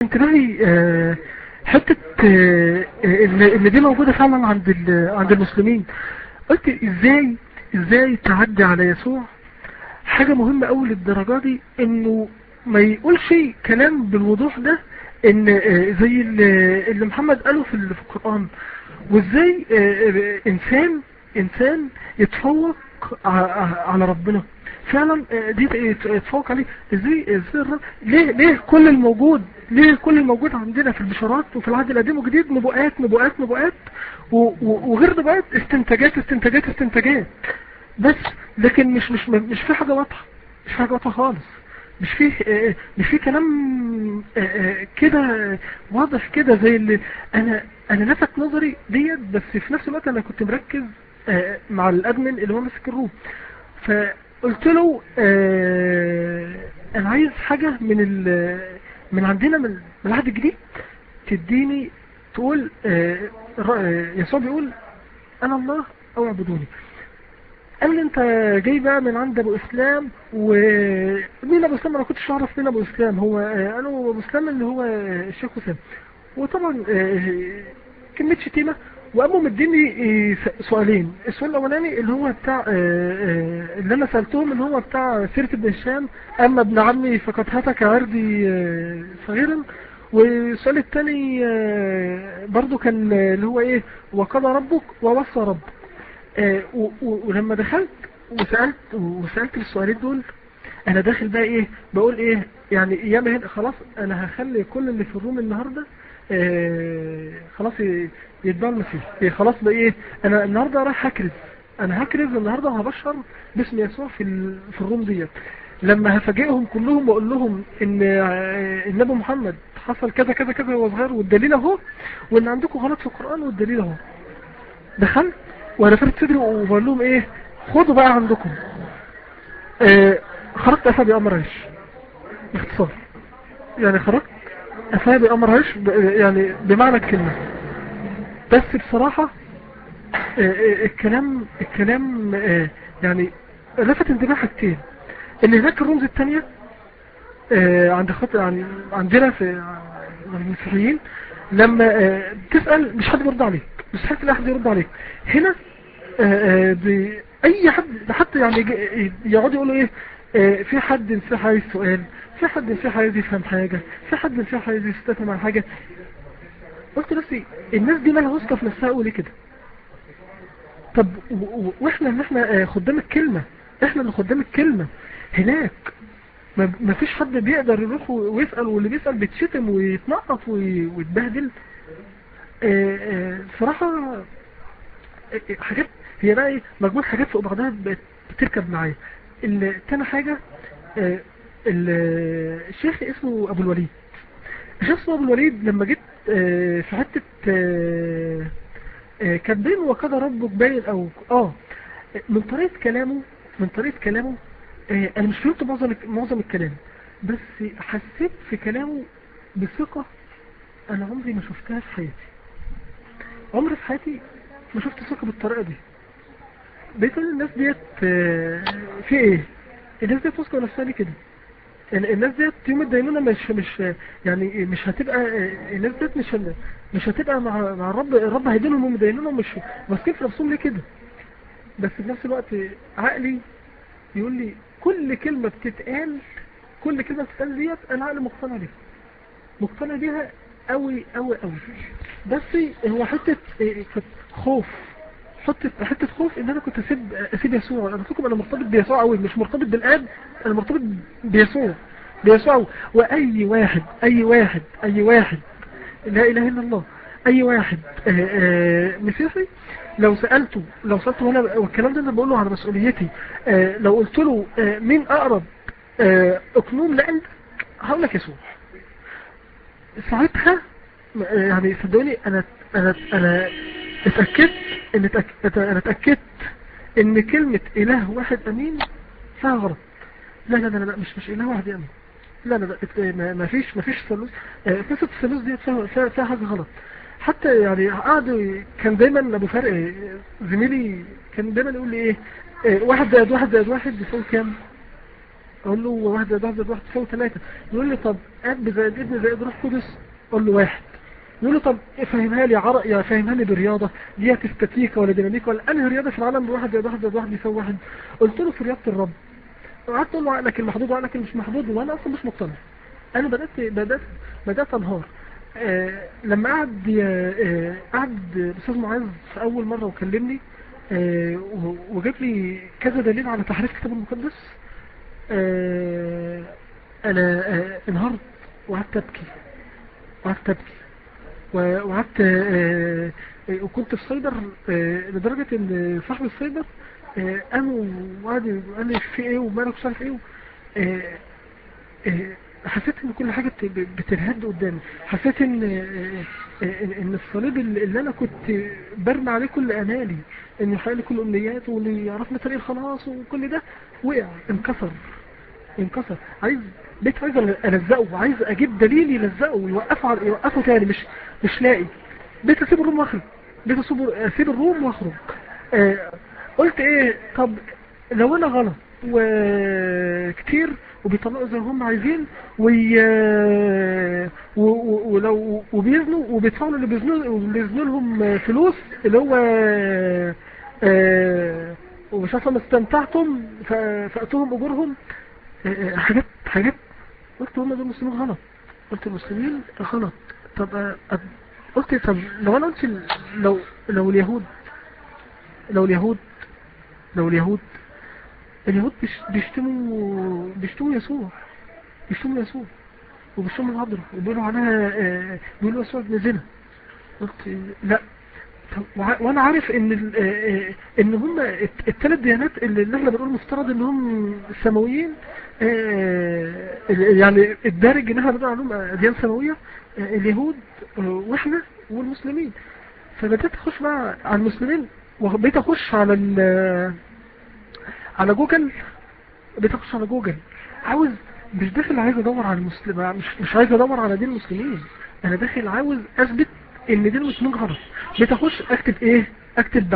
انتباهي حتة ان دي موجودة فعلا عند المسلمين. قلت ازاي تعدي على يسوع حاجة مهمة قوي للدرجة دي انه ما يقولش كلام بالوضوح ده، ان زي اللي محمد قاله في القرآن. وازاي انسان يتفوق على ربنا فعلا، دي يتفوق عليه ازاي ليه كل الموجود عندنا في البشارات وفي العهد القديم والجديد نبوءات وغير نبوءات استنتاجات بس. لكن مش في حاجة واضحة خالص. مش في كلام كده واضح كده زي اللي انا لفت نظري ديت. بس في نفس الوقت انا كنت مركز مع الادمن اللي هو ماسك الروم، فقلت له انا عايز حاجة من عندنا من العهد الجديد تديني، تقول يسوع بيقول انا الله او اعبدوني. قال لي انت جاي بقى من عند ابو اسلام. ومين ابو اسلام؟ انا كنتش اعرف مين ابو اسلام. هو انا ابو اسلام اللي هو الشيخ حسام. وطبعا كلمة شتيمة. وقاموا مديني سؤالين. السؤال الاولاني اللي هو بتاع اللي انا سألتهم اللي هو بتاع سيرة ابن هشام، اما ابن عمي فقد هتك عرضي صغيرا. والسؤال الثاني برضو كان اللي هو ايه، وقضى ربك ووصى ربك. ولما دخلت وسألت السؤالين دول، انا داخل بقى ايه بقول ايه يعني ايام هنا خلاص انا هخلي كل اللي في الروم النهاردة خلاص يتبع المسيح. خلاص بقى ايه، انا النهاردة رايح هكرز النهاردة وهبشر باسم يسوع في الروم ديت. لما هفاجئهم كلهم واقول لهم ان النبي محمد حصل كذا كذا كذا وهو صغير، والدليل اهو، وان عندكم غلط في القرآن والدليل اهو. دخلت وانا فرت صدري وبقول لهم ايه، خدوا بقى عندكم. خرجت افا بامر عيش باختصار. يعني خرجت افا بامر عيش يعني بمعنى الكلمة. بس بصراحة الكلام يعني لفت انتباه حاجتين. ان هناك الرمز الثانية عند خاطر عندنا في المسيحيين، لما تسأل مش حد يرد عليك، مش حد يرد عليك. هنا اي حتى يعني يقعدوا يقولوا ايه، في حد مسيحي عايز سؤال، في حد مسيحي عايز يفهم حاجة، في حد مسيحي عايز يستفهم عن حاجة. قلت نفسي الناس دي مالها واثقة في نفسها قوي ليه كده؟ طب واحنا ان احنا خدام الكلمة، احنا اللي خدام الكلمة هناك. ما فيش حد بيقدر يروح ويسأل، واللي بيسأل بيتشتم ويتنقط ويتبهدل. صراحة حاجات هي بقى ايه، مجموعة حاجات فوق بعضها بتركب معايا. تاني حاجة الشيخ اسمه ابو الوليد. الشيخ اسمه ابو الوليد لما جيت في حتة كان باين وقضى ربك باين او من طريقة كلامه انا مش فهمت معظم الكلام، بس حسيت في كلامه بثقة انا عمري ما شفتها في حياتي. عمري في حياتي ما شفت ثقة بالطريقة دي. بيقول الناس ديت في ايه، الناس ديت واثقة نفسها ليه كده؟ الناس ديت يوم الدينونة مش يعني مش هتبقى، الناس ديت مش هتبقى مع الرب هيدينهم يوم الدينونة، ومش ماسكين في نفسهم ليه كده؟ بس في نفس الوقت عقلي يقول لي كل كلمة بتتقال ديت انا عقلي مقتنع بيها قوي. بس هو حتة خوف، حتة خوف ان انا كنت اسيب يسوع. انا فيكم انا مرتبط بيسوع قوي، مش مرتبط بالاب، انا مرتبط بيسوع. واي واحد لا اله الا الله، اي واحد مسيحي لو سألته وانا والكلام ده انا بقوله على مسؤوليتي، لو قلت له مين اقرب اقنوم لقلبك، هقول لك يسوع. ساعتها يعني صدقوني انا اتأكدت ان كلمة اله واحد امين فيها غلط. لا مش اله واحد امين. لا ما فيش ثالوث. قصة الثالوث دي فيها حاجة غلط. حتى يعني كان دايما ابو فرق زميلي كان دايما يقول لي ايه، 1 زائد 1 زائد 1 بيساوي كام؟ اقول له 1 زائد 1 زائد 1 تساوي 3. يقول لي طب اب زائد ابن زائد روح قدس، اقول له 1. يقول له طب فهمها لي يا فهمها لي بالرياضه دي، استاتيكا ولا ديناميكا ولا انهي رياضه في العالم 1 زائد 1 زائد 1 بيساوي 1؟ قلت له في رياضه الرب. قعدت اقول له عقلك المحدود وعقلك اللي مش محدود، وانا اصلا مش مقتنع. انا بدات انهار. لما قعد الاستاذ معاذ في اول مره وكلمني، وجاب لي كذا دليل على تحريف الكتاب المقدس، انا انهارت وقعدت ابكي وقعدت وكنت في صيدر، لدرجه ان صاحب الصيدر قام وقعد قال لي في ايه ومالك مش عارف ايه. حسيت ان كل حاجه بتنهد قدامي. حسيت ان الصليب اللي انا كنت برمي عليه كل امالي، ان يحقق لي كل امنياته واللي يعرفني طريق الخلاص وكل ده، وقع، انكسر. عايز الزقه، وعايز اجيب دليل يلزقه ويوقفه تاني، مش لاقي. بقيت اسيب الروم واخرج، قلت ايه، طب لو انا غلط وكتير وبيطلقوا زي ما هم عايزين ولو وبيزنوا وبيدفعوا اللي بيزنوا لهم فلوس، اللي هو ومش عارف ما استمتعتم فأتوهم أجورهم، حاجات. قلت هم دول المسلمين غلط، قلت المسلمين غلط. طب قلت طب لو انا قلت لو اليهود بيشتموا يسوع وبيشتموا العذراء وبيقولوا عليها بيقولوا يسوع ابن زنا. قلت لا. وانا عارف ان هم الثلاث ديانات اللي احنا بنقول مفترض ان هم سماويين، يعني الدارج ان احنا بنقول عليهم اديان سماويه، اليهود واحنا والمسلمين. فبدأت اخش بقى على المسلمين، وبقيت اخش على جوجل. عاوز مش داخل عايز ادور على المسلم، مش عايز ادور على دين المسلمين، انا داخل عاوز اثبت ان دين المسلمين غلط. بقيت اخش اكتب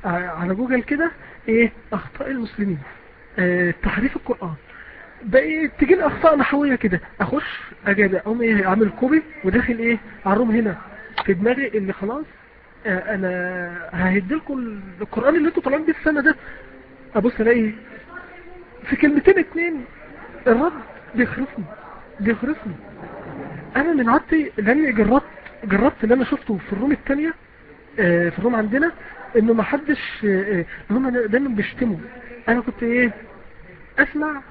على جوجل كده ايه اخطاء المسلمين، تحريف القرآن. بقيت تجي لي اخطاء نحويه كده، اخش اجي اقوم ايه اعمل كوبي وداخل ايه اعرهم هنا في دماغي ان خلاص انا ههدلكم القرآن اللي انتوا طالعين بيه السنه ده. ابص الاقي في كلمتين 2 الرد بيخرفني. انا من عادتي لاني جربت اللي انا شفته في الروم الثانيه، في الروم عندنا، انه ما حدش هم دايما بيشتموا. انا كنت ايه اسمع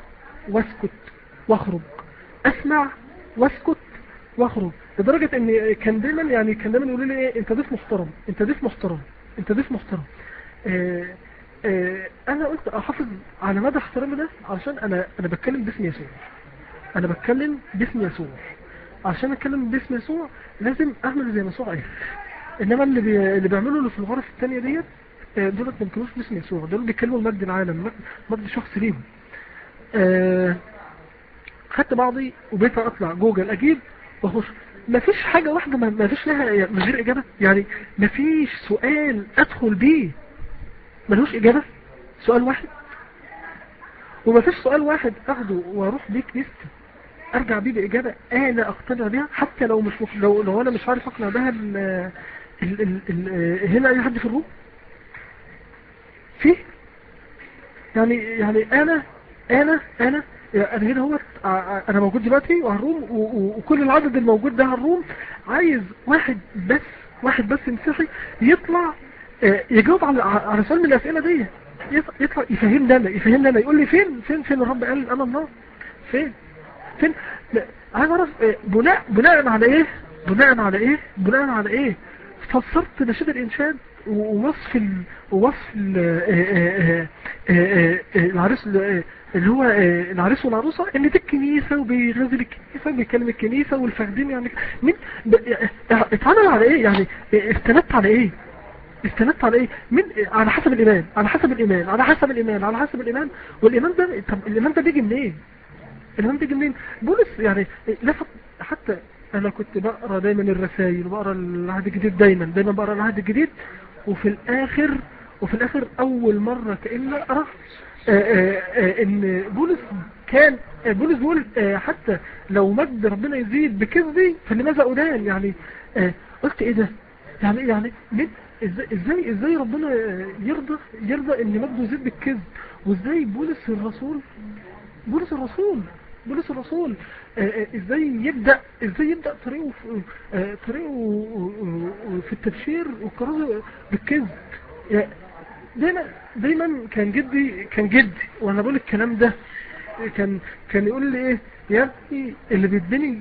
واسكت واخرج، لدرجه ان كان دايما يقولوا لي ايه انت ضيف محترم. انا قلت احافظ على مدى احترامي ده، علشان انا بتكلم باسم يسوع. عشان اتكلم باسم يسوع لازم اعمل زي ما يسوع قال. انما اللي بيعملوا اللي في الغرف الثانيه ديت، دول ما بيكونوش باسم يسوع، دول بيتكلموا المجد العالم، مجد شخص ليهم. خدت بعضي وبقيت اطلع جوجل اجيب واخش. مفيش حاجه واحده ما فيش لها من غير اجابه، يعني مفيش سؤال ادخل بيه ملوش اجابه، سؤال واحد. ومفيش سؤال واحد اخده واروح بيه كنيستي ارجع بيه باجابه انا اقتنع بيها، حتى لو مش لو انا مش عارف اقنع بها هنا اي حد في الروم فيه. يعني انا هنا هو انا موجود دلوقتي وعلى الروم، وكل العدد الموجود ده على الروم عايز واحد بس مسيحي يطلع يجاوب على سؤال من الاسئله دي، يطلع يفهمنا انا يقول لي فين الرب قال انا الله، فين عايز اعرف بناء على ايه فسرت نشيد الانشاد ووصف العريس اللي هو العريس والعروسه، ان دي الكنيسه وبيغزل الكنيسه وبيكلم الكنيسه والفردين. يعني مين اتعامل على ايه؟ يعني استندت على ايه؟ من على حسب الايمان. والايمان ده، طب الايمان ده بيجي منين؟ بولس يعني لفت. حتى انا كنت بقرا دايما الرسائل وبقرا العهد الجديد، دايما بقرا العهد الجديد، وفي الاخر اول مره كأني اقرا ان بولس بيقول حتى لو مجد ربنا يزيد بكذبي فلماذا أدان؟ يعني قلت ايه ده؟ يعني ازاي ربنا يرضى ان مجده يزيد بالكذب؟ وازاي بولس الرسول ازاي يبدأ طريقه في التبشير والكرازة بالكذب؟ دايما كان جدي وانا بقول الكلام ده كان يقول لي ايه يا ابني اللي بيتبني